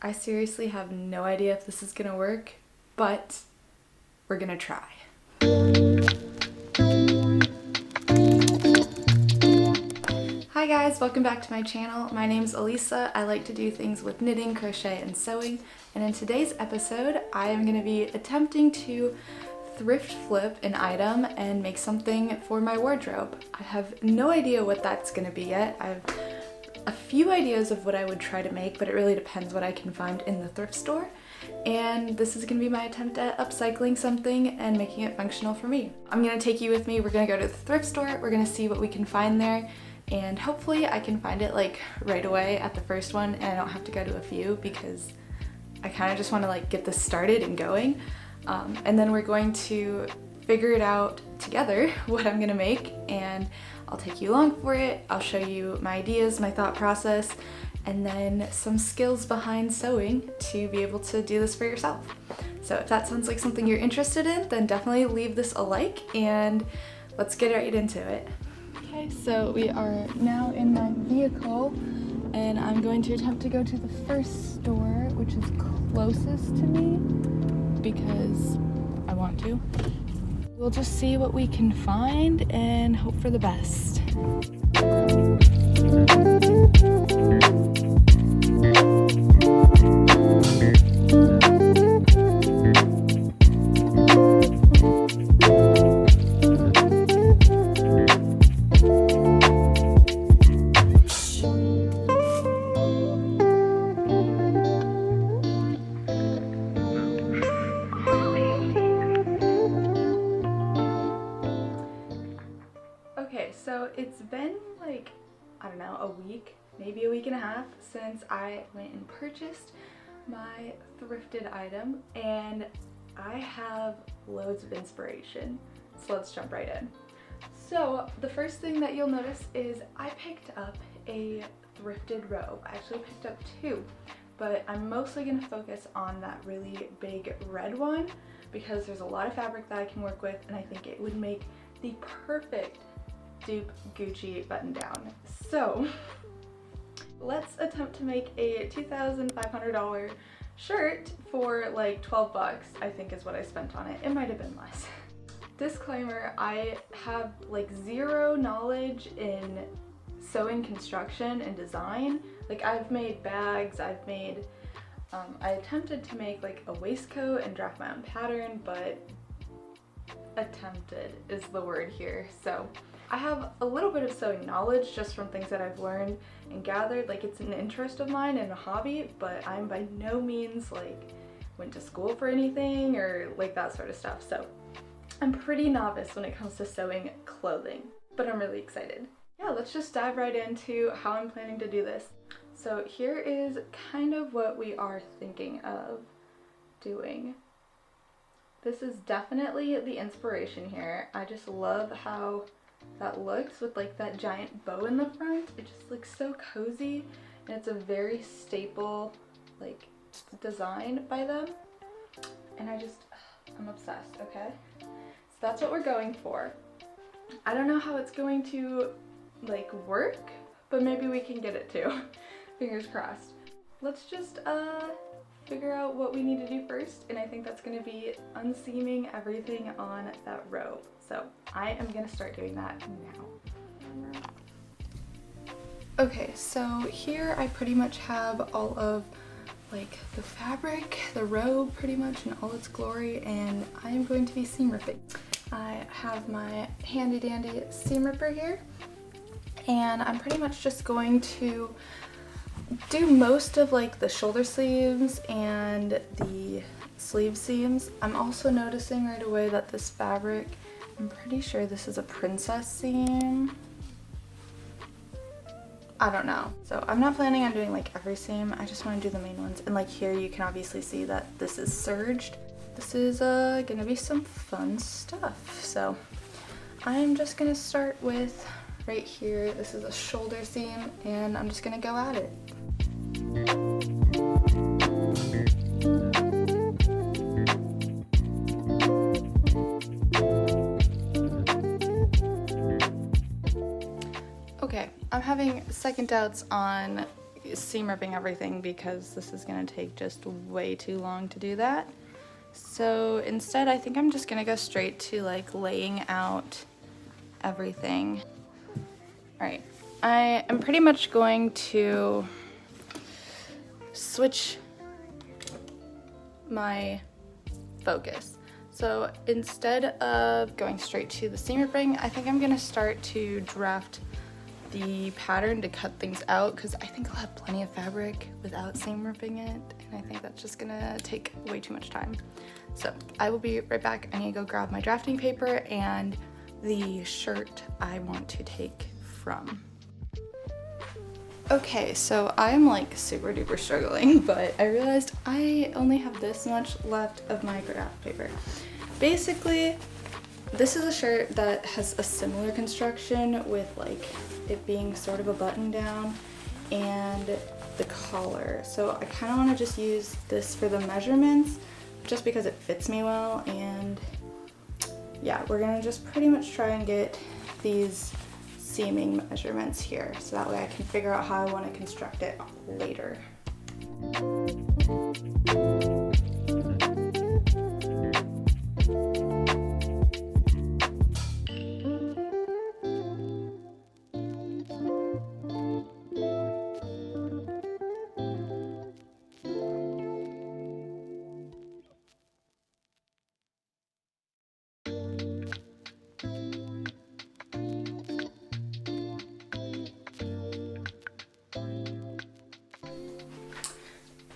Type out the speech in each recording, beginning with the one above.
I seriously have no idea if this is gonna work, but we're gonna try. Hi guys, welcome back to my channel. My name's Elisa. I like to do things with knitting, crochet, and sewing. And in today's episode, I am gonna be attempting to thrift flip an item and make something for my wardrobe. I have no idea what that's gonna be yet. I have a few ideas of what I would try to make, but it really depends what I can find in the thrift store. And this is gonna be my attempt at upcycling something and making it functional for me. I'm gonna take you with me. We're gonna go to the thrift store. We're gonna see what we can find there. And hopefully I can find it like right away at the first one and I don't have to go to a few because I kind of just want to like get this started and going. And then we're going to figure it out together what I'm gonna make, and I'll take you along for it. I'll show you my ideas, my thought process, and then some skills behind sewing to be able to do this for yourself. So if that sounds like something you're interested in, then definitely leave this a like and let's get right into it. Okay, so we are now in my vehicle and I'm going to attempt to go to the first store, which is closest to me because I want to. We'll just see what we can find and hope for the best. Okay, so it's been like, I don't know, a week, maybe a week and a half since I went and purchased my thrifted item, and I have loads of inspiration. So let's jump right in. So the first thing that you'll notice is I picked up a thrifted robe. I actually picked up two, but I'm mostly going to focus on that really big red one because there's a lot of fabric that I can work with, and I think it would make the perfect Dupe Gucci button down. So let's attempt to make a $2,500 shirt for like 12 bucks, I think is what I spent on it. It might have been less. Disclaimer, I have like zero knowledge in sewing construction and design. Like I've made bags, I attempted to make like a waistcoat and draft my own pattern, but attempted is the word here. So I have a little bit of sewing knowledge just from things that I've learned and gathered. Like it's an interest of mine and a hobby, but I'm by no means like went to school for anything or like that sort of stuff. So I'm pretty novice when it comes to sewing clothing, but I'm really excited. Yeah, let's just dive right into how I'm planning to do this. So here is kind of what we are thinking of doing. This is definitely the inspiration here. I just love how that looks with like that giant bow in the front. It just looks so cozy, and it's a very staple like design by them, and I'm obsessed. Okay, so that's what we're going for. I don't know how it's going to like work, but maybe we can get it to. Fingers crossed. Let's just figure out what we need to do first, and I think that's going to be unseaming everything on that robe. So I am going to start doing that now. Okay, so here I pretty much have all of like the fabric, the robe pretty much in all its glory, and I am going to be seam ripping. I have my handy dandy seam ripper here, and I'm pretty much just going to do most of like the shoulder sleeves and the sleeve seams. I'm also noticing right away that this fabric, I'm pretty sure this is a princess seam. I don't know. So I'm not planning on doing like every seam. I just want to do the main ones. And like here you can obviously see that this is serged. This is gonna be some fun stuff. So I'm just gonna start with right here. This is a shoulder seam and I'm just gonna go at it. Okay, I'm having second doubts on seam ripping everything because this is gonna take just way too long to do that. So instead, I think I'm just gonna go straight to like laying out everything. All right, I am pretty much going to switch my focus. So instead of going straight to the seam ripping, I think I'm gonna start to draft the pattern to cut things out because I think I'll have plenty of fabric without seam ripping it, and I think that's just gonna take way too much time. So I will be right back. I need to go grab my drafting paper and the shirt I want to take from. Okay, so I'm like super duper struggling, but I realized I only have this much left of my graph paper. Basically, this is a shirt that has a similar construction with like it being sort of a button down and the collar. So I kind of want to just use this for the measurements just because it fits me well, and yeah, we're gonna just pretty much try and get these seaming measurements here so that way I can figure out how I want to construct it later.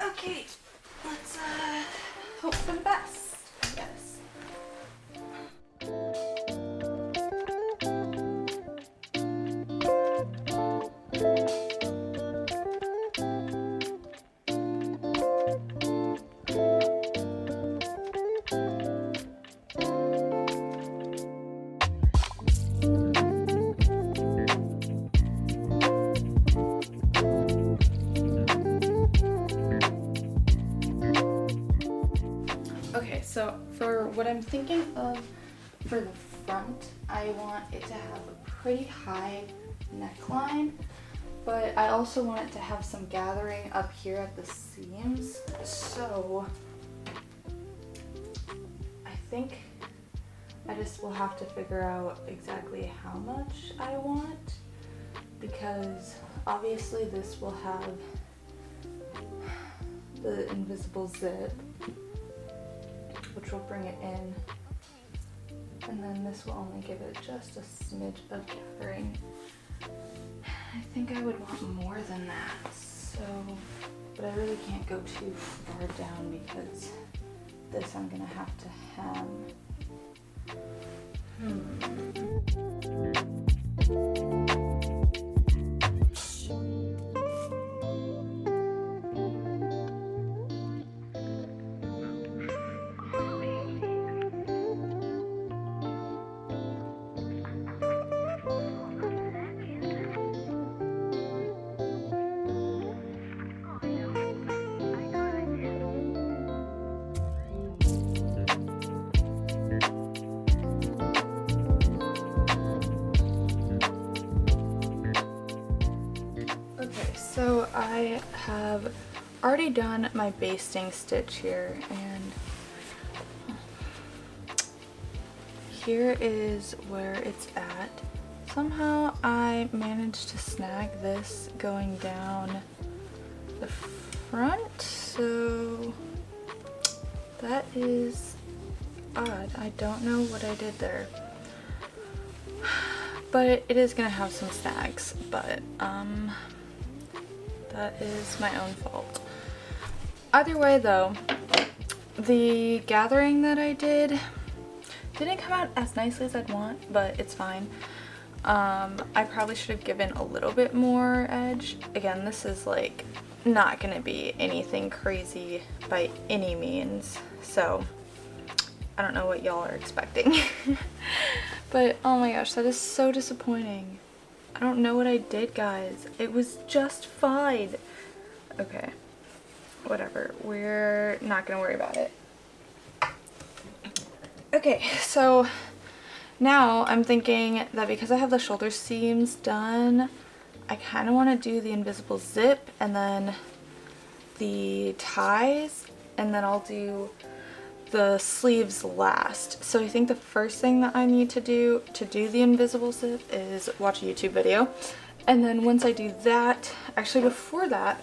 Okay, let's hope for the best, I guess. Okay, so for what I'm thinking of for the front, I want it to have a pretty high neckline, but I also want it to have some gathering up here at the seams. So I think I just will have to figure out exactly how much I want, because obviously this will have the invisible zip, which will bring it in, and then this will only give it just a smidge of gathering. I think I would want more than that, so, but I really can't go too far down because this I'm gonna have to hem. So I have already done my basting stitch here, and here is where it's at. Somehow I managed to snag this going down the front, so that is odd. I don't know what I did there, but it is gonna have some snags, but that is my own fault. Either way though, the gathering that I didn't come out as nicely as I'd want, but it's fine. I probably should have given a little bit more edge. Again, this is like not gonna be anything crazy by any means, so I don't know what y'all are expecting. But oh my gosh, that is so disappointing. I don't know what I did, guys. It was just fine. Okay, whatever. We're not gonna worry about it. Okay, so now I'm thinking that because I have the shoulder seams done, I kind of want to do the invisible zip and then the ties, and then I'll do the sleeves last. So I think the first thing that I need to do the invisible zip is watch a YouTube video. And then once I do that, actually before that,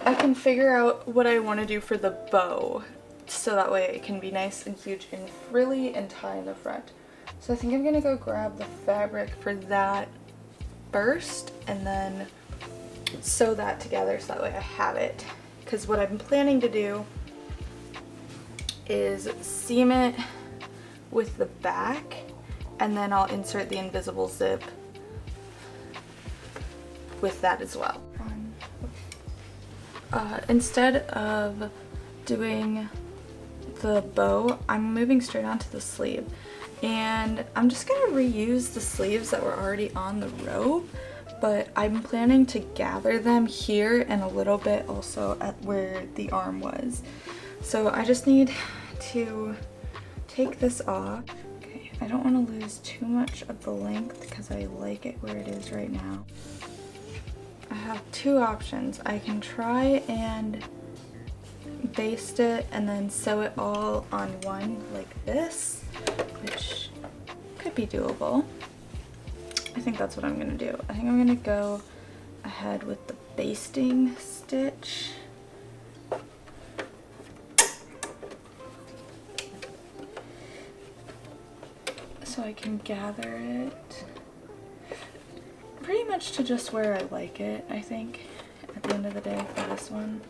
I can figure out what I want to do for the bow. So that way it can be nice and huge and frilly and tie in the front. So I think I'm gonna go grab the fabric for that first and then sew that together so that way I have it. Because what I'm planning to do is seam it with the back and then I'll insert the invisible zip with that as well. Instead of doing the bow, I'm moving straight onto the sleeve, and I'm just gonna reuse the sleeves that were already on the robe, but I'm planning to gather them here and a little bit also at where the arm was. So I just need to take this off. Okay, I don't want to lose too much of the length because I like it where it is right now. I have two options. I can try and baste it and then sew it all on one like this, which could be doable. I think that's what I'm gonna do. I think I'm gonna go ahead with the basting stitch. So I can gather it pretty much to just where I like it, I think, at the end of the day for this one.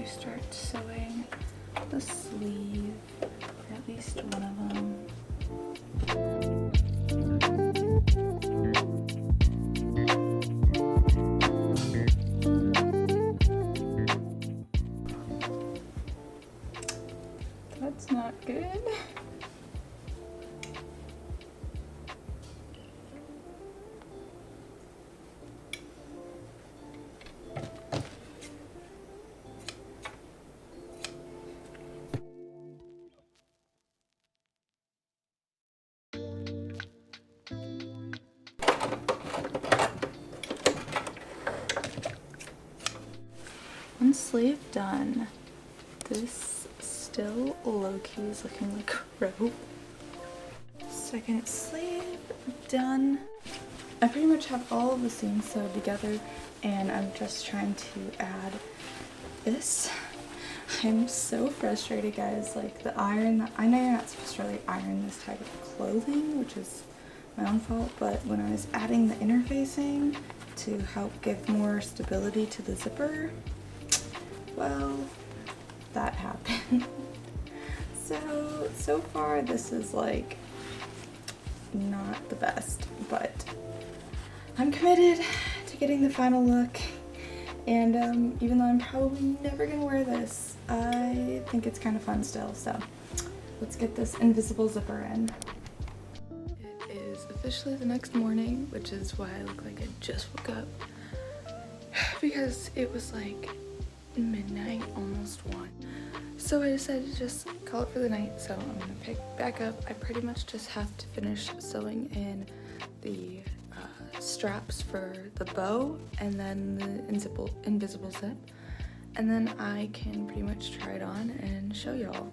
Start sewing the sleeve, or at least one of them. That's not good. One sleeve done. This still low-key is looking like a robe. Second sleeve done. I pretty much have all of the seams sewed together and I'm just trying to add this. I'm so frustrated, guys. Like the iron, I know you're not supposed to really iron this type of clothing, which is my own fault, but when I was adding the interfacing to help give more stability to the zipper, well, that happened. So far this is like not the best, but I'm committed to getting the final look. And even though I'm probably never gonna wear this, I think it's kind of fun still. So let's get this invisible zipper in. It is officially the next morning, which is why I look like I just woke up, because it was like midnight, almost 1. So I decided to just call it for the night. So I'm gonna pick back up. I pretty much just have to finish sewing in the straps for the bow and then the invisible zip, and then I can pretty much try it on and show y'all.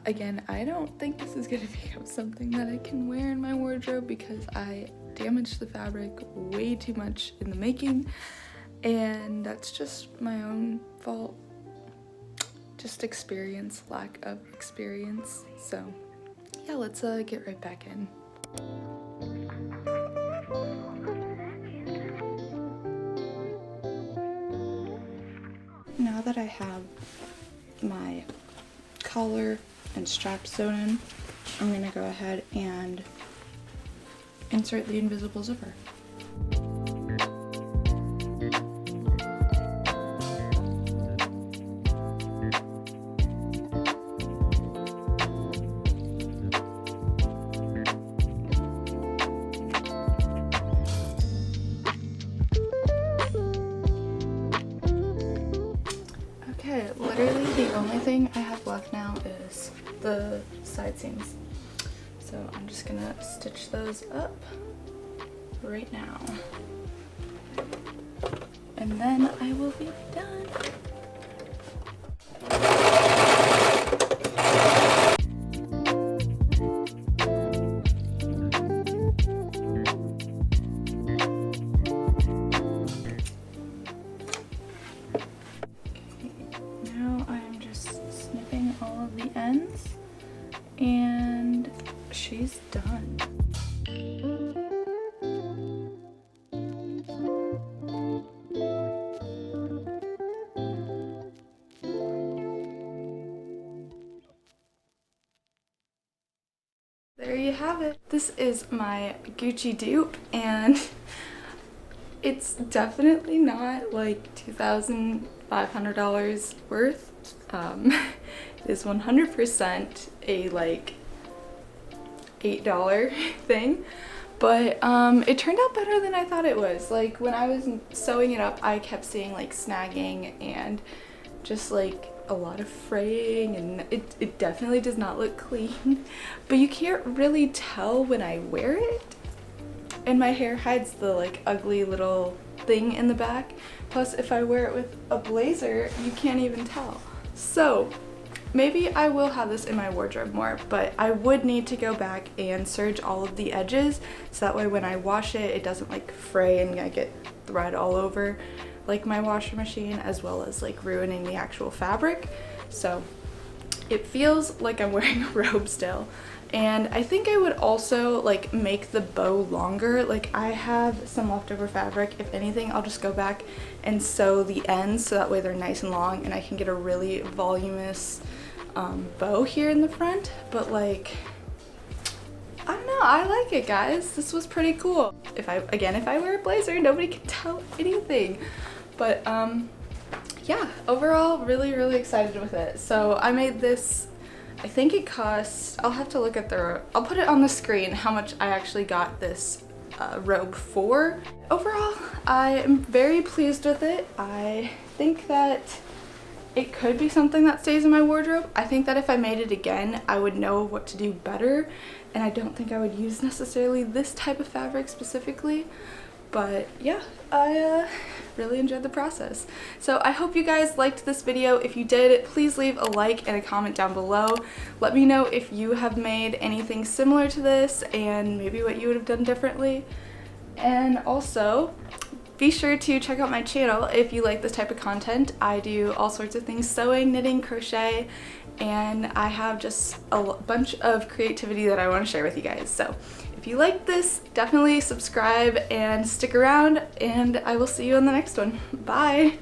Again, I don't think this is gonna become something that I can wear in my wardrobe because I damaged the fabric way too much in the making, and that's just my own fault. Just experience, lack of experience. So yeah, let's get right back in. that I have my collar and strap sewn in, I'm gonna go ahead and insert the invisible zipper. Okay, literally the only thing I have left now is the side seams. So I'm just gonna stitch those up right now. And then I will be done. All of the ends, and she's done. There you have it. This is my Gucci dupe, and it's definitely not like $2,500 worth. It is 100% a like $8 thing, but it turned out better than I thought it was. Like when I was sewing it up, I kept seeing like snagging and just like a lot of fraying, and it definitely does not look clean, but you can't really tell when I wear it, and my hair hides the like ugly little thing in the back. Plus if I wear it with a blazer, you can't even tell. So maybe I will have this in my wardrobe more, but I would need to go back and serge all of the edges so that way when I wash it, it doesn't like fray and I get thread all over like my washing machine, as well as like ruining the actual fabric. So it feels like I'm wearing a robe still. And I think I would also like make the bow longer. Like I have some leftover fabric. If anything, I'll just go back and sew the ends so that way they're nice and long and I can get a really voluminous bow here in the front. But like, I don't know, I like it, guys. This was pretty cool. If I wear a blazer, nobody can tell anything. But yeah, overall really excited with it. So I made this, I think it cost, I'll have to look at I'll put it on the screen how much I actually got this robe for. Overall, I am very pleased with it. I think that it could be something that stays in my wardrobe. I think that if I made it again, I would know what to do better, and I don't think I would use necessarily this type of fabric specifically. But yeah, I really enjoyed the process. So I hope you guys liked this video. If you did, please leave a like and a comment down below. Let me know if you have made anything similar to this and maybe what you would have done differently. And also, be sure to check out my channel if you like this type of content. I do all sorts of things: sewing, knitting, crochet, and I have just a bunch of creativity that I want to share with you guys. So if you like this, definitely subscribe and stick around, and I will see you on the next one. Bye!